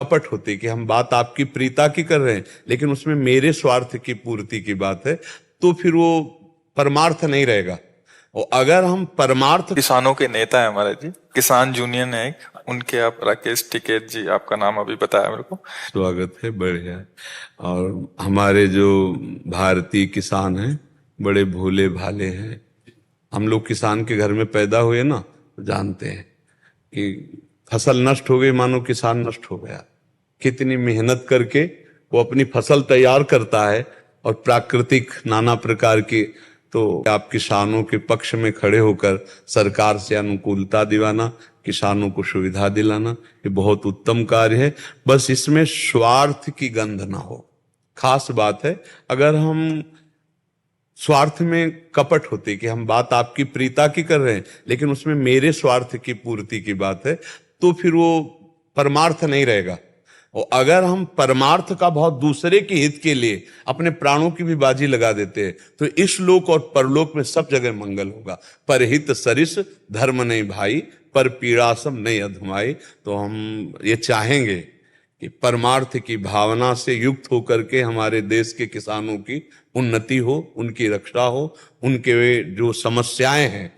कपट होती कि हम बात आपकी प्रीता की कर रहे हैं लेकिन उसमें मेरे स्वार्थ की पूर्ति की बात है, तो फिर वो परमार्थ नहीं रहेगा। और अगर हम परमार्थ, किसानों के नेता है हमारे जी, किसान यूनियन है एक, उनके आप राकेश टिकैत जी, आपका नाम अभी बताया मेरे को। स्वागत है, बढ़िया है। और हमारे जो भारतीय किसान हैं बड़े भोले भाले हैं। हम लोग किसान के घर में पैदा हुए ना, तो जानते हैं कि फसल नष्ट हो गई मानो किसान नष्ट हो गया। कितनी मेहनत करके वो अपनी फसल तैयार करता है और प्राकृतिक नाना प्रकार की, तो आप किसानों के पक्ष में खड़े होकर सरकार से अनुकूलता दिलाना, किसानों को सुविधा दिलाना, ये बहुत उत्तम कार्य है। बस इसमें स्वार्थ की गंध ना हो, खास बात है। अगर हम स्वार्थ में कपट होती कि हम बात आपकी प्रीता की कर रहे हैं लेकिन उसमें मेरे स्वार्थ की पूर्ति की बात है, तो फिर वो परमार्थ नहीं रहेगा। और अगर हम परमार्थ का बहुत दूसरे के हित के लिए अपने प्राणों की भी बाजी लगा देते हैं, तो इस लोक और परलोक में सब जगह मंगल होगा। परहित सरिस धर्म नहीं भाई, पर पीड़ासम नहीं अधमाई। तो हम ये चाहेंगे कि परमार्थ की भावना से युक्त होकर के हमारे देश के किसानों की उन्नति हो, उनकी रक्षा हो, उनके जो समस्याएं हैं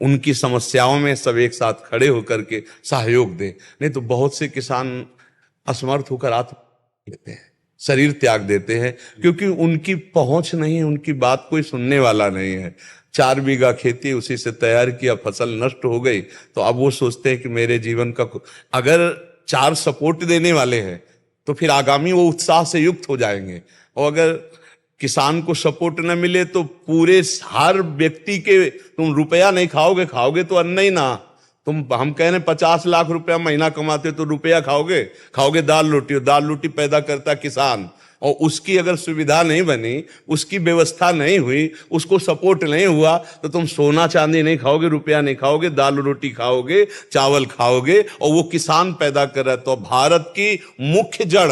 उनकी समस्याओं में सब एक साथ खड़े होकर के सहयोग दें। नहीं तो बहुत से किसान असमर्थ होकर आत्महत्या देते हैं, शरीर त्याग देते हैं, क्योंकि उनकी पहुंच नहीं है, उनकी बात कोई सुनने वाला नहीं है। 4 बीघा खेती उसी से तैयार किया, फसल नष्ट हो गई, तो अब वो सोचते हैं कि मेरे जीवन का, अगर 4 सपोर्ट देने वाले हैं तो फिर आगामी वो उत्साह से युक्त हो जाएंगे। और अगर किसान को सपोर्ट न मिले तो पूरे हर व्यक्ति के, तुम रुपया नहीं खाओगे, खाओगे तो अन्न ही ना। हम कह रहे 50 लाख रुपया महीना कमाते तो रुपया खाओगे दाल रोटी, और दाल रोटी पैदा करता किसान। और उसकी अगर सुविधा नहीं बनी, उसकी व्यवस्था नहीं हुई, उसको सपोर्ट नहीं हुआ, तो तुम सोना चांदी नहीं खाओगे, रुपया नहीं खाओगे, दाल रोटी खाओगे, चावल खाओगे, और वो किसान पैदा कर रहा है। तो भारत की मुख्य जड़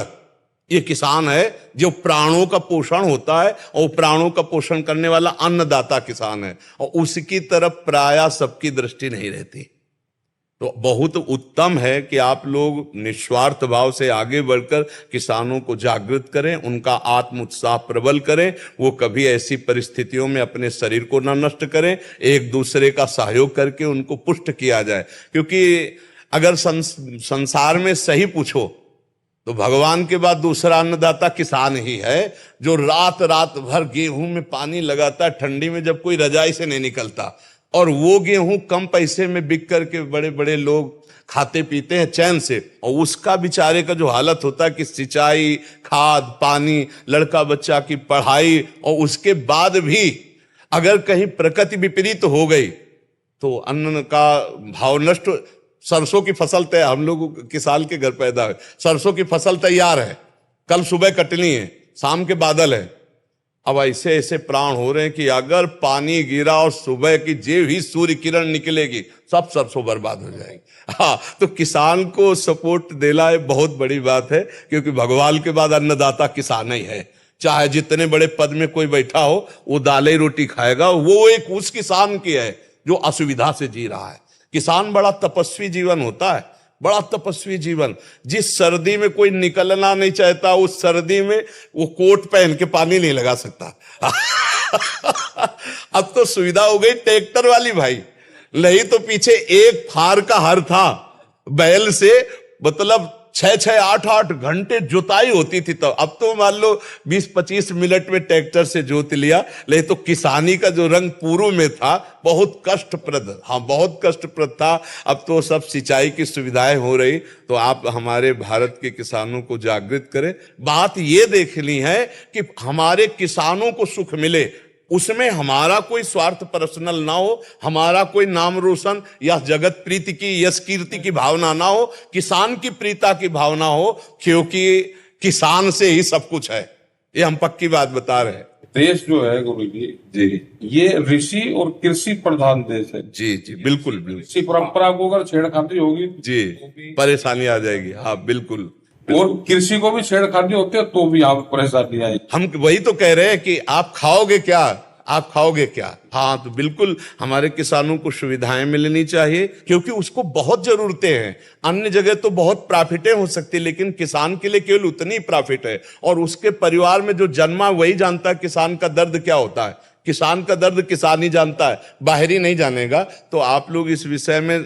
ये किसान है, जो प्राणों का पोषण होता है, और प्राणों का पोषण करने वाला अन्नदाता किसान है, और उसकी तरफ प्रायः सबकी दृष्टि नहीं रहती। तो बहुत उत्तम है कि आप लोग निस्वार्थ भाव से आगे बढ़कर किसानों को जागृत करें, उनका आत्म उत्साह प्रबल करें, वो कभी ऐसी परिस्थितियों में अपने शरीर को न नष्ट करें, एक दूसरे का सहयोग करके उनको पुष्ट किया जाए। क्योंकि अगर संसार में सही पूछो तो भगवान के बाद दूसरा अन्नदाता किसान ही है, जो रात रात भर गेहूं में पानी लगाता है, ठंडी में जब कोई रजाई से नहीं निकलता, और वो गेहूं कम पैसे में बिक करके बड़े बड़े लोग खाते पीते हैं चैन से। और उसका बेचारे का जो हालत होता है कि सिंचाई, खाद, पानी, लड़का बच्चा की पढ़ाई, और उसके बाद भी अगर कहीं प्रकृति विपरीत हो गई तो अन्न का भाव नष्ट। सरसों की फसल तैयार, हम लोग किसान के घर पैदा है, सरसों की फसल तैयार है, कल सुबह कटनी है, शाम के बादल है। अब ऐसे ऐसे प्राण हो रहे हैं कि अगर पानी गिरा और सुबह की जे भी सूर्य किरण निकलेगी, सब सरसों बर्बाद हो जाएगी। हाँ, तो किसान को सपोर्ट देना है बहुत बड़ी बात है, क्योंकि भगवान के बाद अन्नदाता किसान ही है। चाहे जितने बड़े पद में कोई बैठा हो, वो दाल ही रोटी खाएगा, वो एक उस किसान की है जो असुविधा से जी रहा है। किसान बड़ा तपस्वी जीवन होता है, बड़ा तपस्वी जीवन। जिस सर्दी में कोई निकलना नहीं चाहता, उस सर्दी में वो कोट पहन के पानी नहीं लगा सकता। अब तो सुविधा हो गई ट्रैक्टर वाली भाई, नहीं तो पीछे एक फार का हर था, बैल से मतलब 6-6, 8-8 घंटे जुताई होती थी। तो अब तो मान लो 20-25 मिनट में ट्रैक्टर से जोत लिया। ले तो किसानी का जो रंग पूर्व में था बहुत कष्टप्रद, हाँ बहुत कष्टप्रद था। अब तो सब सिंचाई की सुविधाएं हो रही। तो आप हमारे भारत के किसानों को जागृत करें। बात ये देखनी है कि हमारे किसानों को सुख मिले, उसमें हमारा कोई स्वार्थ पर्सनल ना हो, हमारा कोई नाम रोशन या जगत प्रीति की, यश कीर्ति की भावना ना हो, किसान की प्रीता की भावना हो, क्योंकि किसान से ही सब कुछ है। ये हम पक्की बात बता रहे हैं। देश जो है गुरु जी, ये ऋषि और कृषि प्रधान देश है। जी जी, बिल्कुल बिल्कुल। इसी परंपरा को अगर छेड़खानी होगी जी, परेशानी आ जाएगी। हाँ बिल्कुल। और कृषि को भी छेड़खानी होती है तो भी आप परेशानी आएगी। हम वही तो कह रहे हैं कि आप खाओगे क्या, आप खाओगे क्या? हाँ, तो बिल्कुल हमारे किसानों को सुविधाएं मिलनी चाहिए, क्योंकि उसको बहुत जरूरतें हैं। अन्य जगह तो बहुत प्रॉफिटें हो सकती, लेकिन किसान के लिए केवल उतनी प्रॉफिट है, और उसके परिवार में जो जन्मा वही जानता है किसान का दर्द क्या होता है। किसान का दर्द किसान ही जानता है, बाहरी नहीं जानेगा। तो आप लोग इस विषय में